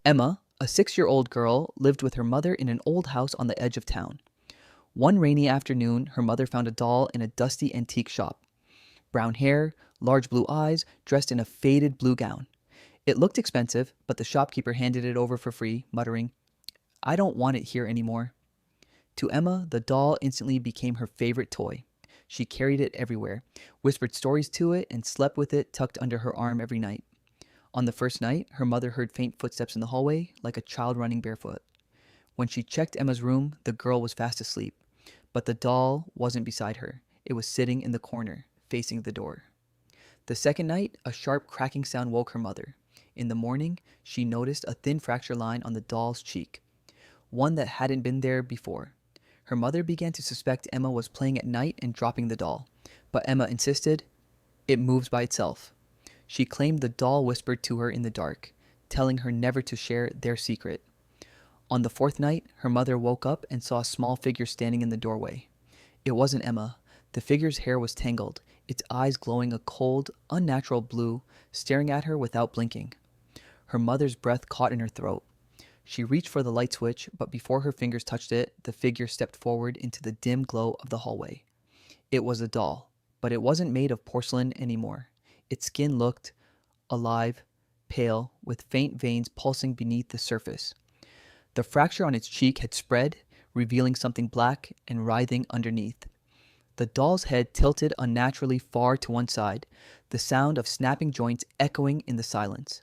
Emma, a 6-year-old girl, lived with her mother in an old house on the edge of town. One rainy afternoon, her mother found a doll in a dusty antique shop. Brown hair, large blue eyes, dressed in a faded blue gown. It looked expensive, but the shopkeeper handed it over for free, muttering, "I don't want it here anymore." To Emma, the doll instantly became her favorite toy. She carried it everywhere, whispered stories to it, and slept with it tucked under her arm every night. On the first night, her mother heard faint footsteps in the hallway, like a child running barefoot. When she checked Emma's room, the girl was fast asleep. But the doll wasn't beside her. It was sitting in the corner, facing the door. The second night, a sharp cracking sound woke her mother. In the morning, she noticed a thin fracture line on the doll's cheek, one that hadn't been there before. Her mother began to suspect Emma was playing at night and dropping the doll, but Emma insisted, "It moves by itself." She claimed the doll whispered to her in the dark, telling her never to share their secret. On the fourth night, her mother woke up and saw a small figure standing in the doorway. It wasn't Emma. The figure's hair was tangled, its eyes glowing a cold, unnatural blue, staring at her without blinking. Her mother's breath caught in her throat. She reached for the light switch, but before her fingers touched it, the figure stepped forward into the dim glow of the hallway. It was a doll, but it wasn't made of porcelain anymore. Its skin looked alive, pale, with faint veins pulsing beneath the surface. The fracture on its cheek had spread, revealing something black and writhing underneath. The doll's head tilted unnaturally far to one side, the sound of snapping joints echoing in the silence.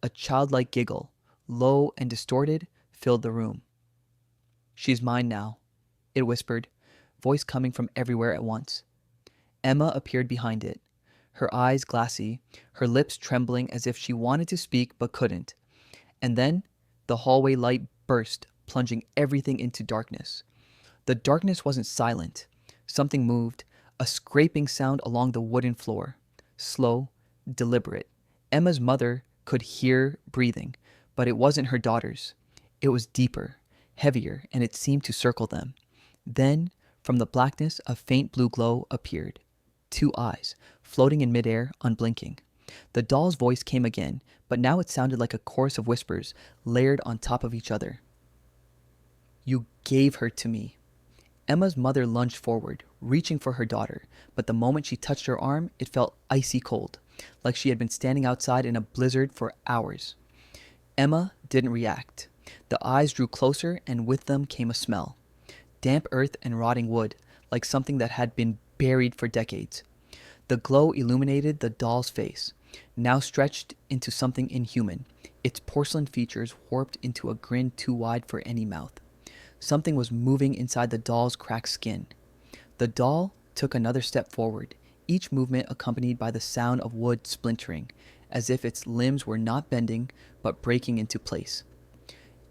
A childlike giggle, low and distorted, filled the room. "She's mine now," it whispered, voice coming from everywhere at once. Emma appeared behind it, her eyes glassy, her lips trembling as if she wanted to speak but couldn't. And then the hallway light burst, plunging everything into darkness. The darkness wasn't silent. Something moved, a scraping sound along the wooden floor. Slow, deliberate. Emma's mother could hear breathing, but it wasn't her daughter's. It was deeper, heavier, and it seemed to circle them. Then, from the blackness, a faint blue glow appeared. 2 eyes, floating in midair, unblinking. The doll's voice came again, but now it sounded like a chorus of whispers, layered on top of each other. "You gave her to me." Emma's mother lunged forward, reaching for her daughter, but the moment she touched her arm, it felt icy cold, like she had been standing outside in a blizzard for hours. Emma didn't react. The eyes drew closer, and with them came a smell. Damp earth and rotting wood, like something that had been buried for decades. The glow illuminated the doll's face, now stretched into something inhuman, its porcelain features warped into a grin too wide for any mouth. Something was moving inside the doll's cracked skin. The doll took another step forward, each movement accompanied by the sound of wood splintering, as if its limbs were not bending, but breaking into place.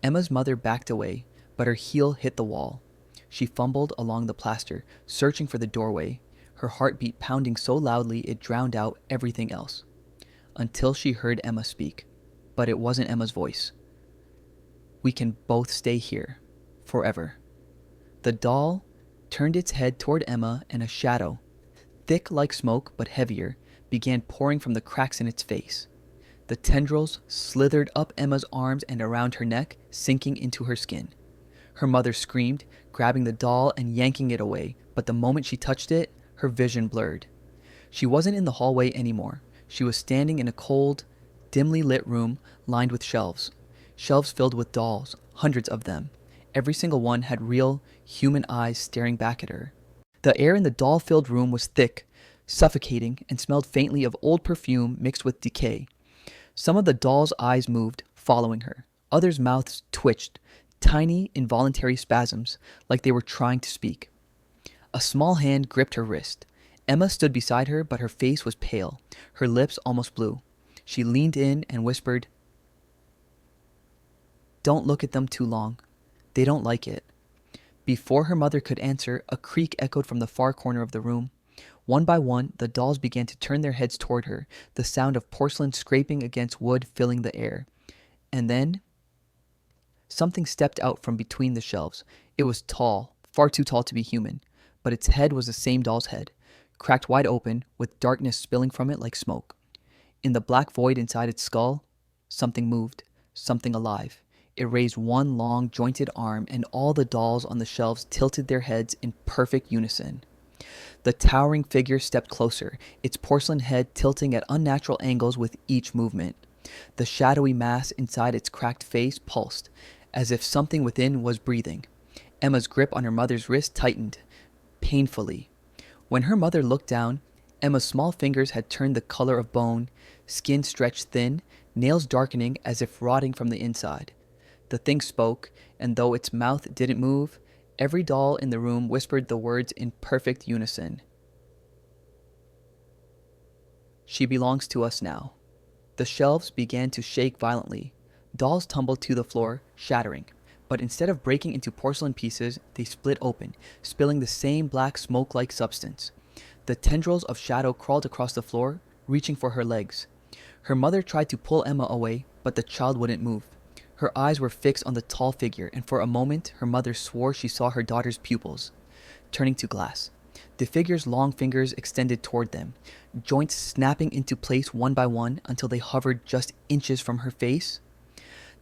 Emma's mother backed away, but her heel hit the wall. She fumbled along the plaster, searching for the doorway, her heartbeat pounding so loudly it drowned out everything else. Until she heard Emma speak. But it wasn't Emma's voice. "We can both stay here. Forever." The doll turned its head toward Emma, and a shadow, thick like smoke but heavier, began pouring from the cracks in its face. The tendrils slithered up Emma's arms and around her neck, sinking into her skin. Her mother screamed, grabbing the doll and yanking it away, but the moment she touched it, her vision blurred. She wasn't in the hallway anymore. She was standing in a cold, dimly lit room lined with shelves. Shelves filled with dolls, hundreds of them. Every single one had real, human eyes staring back at her. The air in the doll-filled room was thick, suffocating, and smelled faintly of old perfume mixed with decay. Some of the dolls' eyes moved, following her. Others' mouths twitched, tiny, involuntary spasms, like they were trying to speak. A small hand gripped her wrist. Emma stood beside her, but her face was pale, her lips almost blue. She leaned in and whispered, "Don't look at them too long. They don't like it." Before her mother could answer, a creak echoed from the far corner of the room. One by one, the dolls began to turn their heads toward her, the sound of porcelain scraping against wood filling the air. And then something stepped out from between the shelves. It was tall, far too tall to be human, but its head was the same doll's head, cracked wide open, with darkness spilling from it like smoke. In the black void inside its skull, something moved, something alive. It raised one long, jointed arm, and all the dolls on the shelves tilted their heads in perfect unison. The towering figure stepped closer, its porcelain head tilting at unnatural angles with each movement. The shadowy mass inside its cracked face pulsed, as if something within was breathing. Emma's grip on her mother's wrist tightened, painfully. When her mother looked down, Emma's small fingers had turned the color of bone, skin stretched thin, nails darkening as if rotting from the inside. The thing spoke, and though its mouth didn't move, every doll in the room whispered the words in perfect unison. She belongs to us now. The shelves began to shake violently. Dolls tumbled to the floor, shattering. But instead of breaking into porcelain pieces, they split open, spilling the same black smoke-like substance. The tendrils of shadow crawled across the floor, reaching for her legs. Her mother tried to pull Emma away, but the child wouldn't move. Her eyes were fixed on the tall figure, and for a moment her mother swore she saw her daughter's pupils, turning to glass. The figure's long fingers extended toward them, joints snapping into place one by one until they hovered just inches from her face.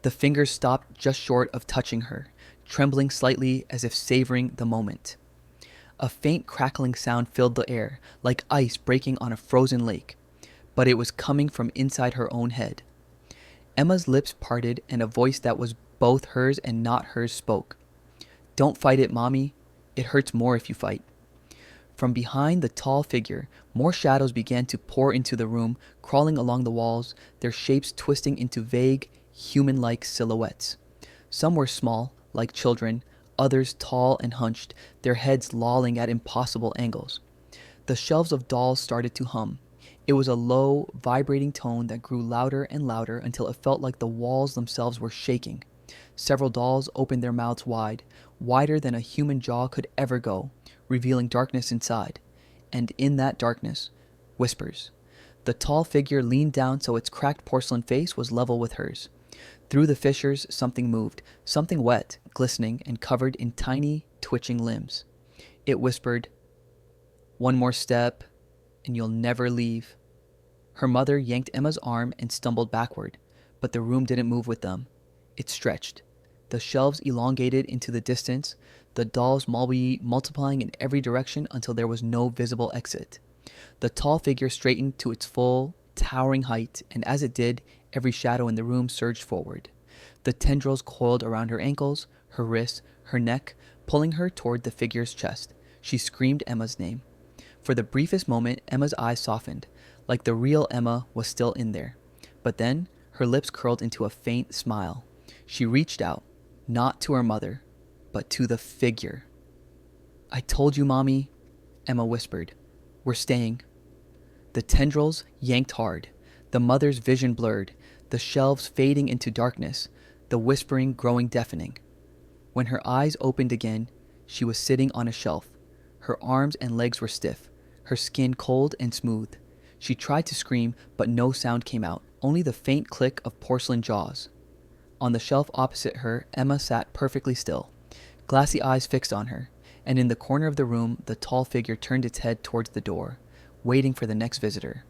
The fingers stopped just short of touching her, trembling slightly as if savoring the moment. A faint crackling sound filled the air, like ice breaking on a frozen lake, but it was coming from inside her own head. Emma's lips parted and a voice that was both hers and not hers spoke. "Don't fight it, Mommy. It hurts more if you fight." From behind the tall figure, more shadows began to pour into the room, crawling along the walls, their shapes twisting into vague, human-like silhouettes. Some were small, like children, others tall and hunched, their heads lolling at impossible angles. The shelves of dolls started to hum. It was a low, vibrating tone that grew louder and louder until it felt like the walls themselves were shaking. Several dolls opened their mouths wide, wider than a human jaw could ever go, revealing darkness inside. And in that darkness, whispers. The tall figure leaned down so its cracked porcelain face was level with hers. Through the fissures, something moved, something wet, glistening, and covered in tiny, twitching limbs. It whispered, "One more step, and you'll never leave." Her mother yanked Emma's arm and stumbled backward, but the room didn't move with them. It stretched. The shelves elongated into the distance, the dolls multiplying in every direction until there was no visible exit. The tall figure straightened to its full, towering height, and as it did, every shadow in the room surged forward. The tendrils coiled around her ankles, her wrists, her neck, pulling her toward the figure's chest. She screamed Emma's name. For the briefest moment, Emma's eyes softened, like the real Emma was still in there. But then, her lips curled into a faint smile. She reached out, not to her mother, but to the figure. "I told you, Mommy," Emma whispered. "We're staying." The tendrils yanked hard, the mother's vision blurred, the shelves fading into darkness, the whispering growing deafening. When her eyes opened again, she was sitting on a shelf. Her arms and legs were stiff, her skin cold and smooth. She tried to scream, but no sound came out, only the faint click of porcelain jaws. On the shelf opposite her, Emma sat perfectly still, glassy eyes fixed on her, and in the corner of the room, the tall figure turned its head towards the door, waiting for the next visitor.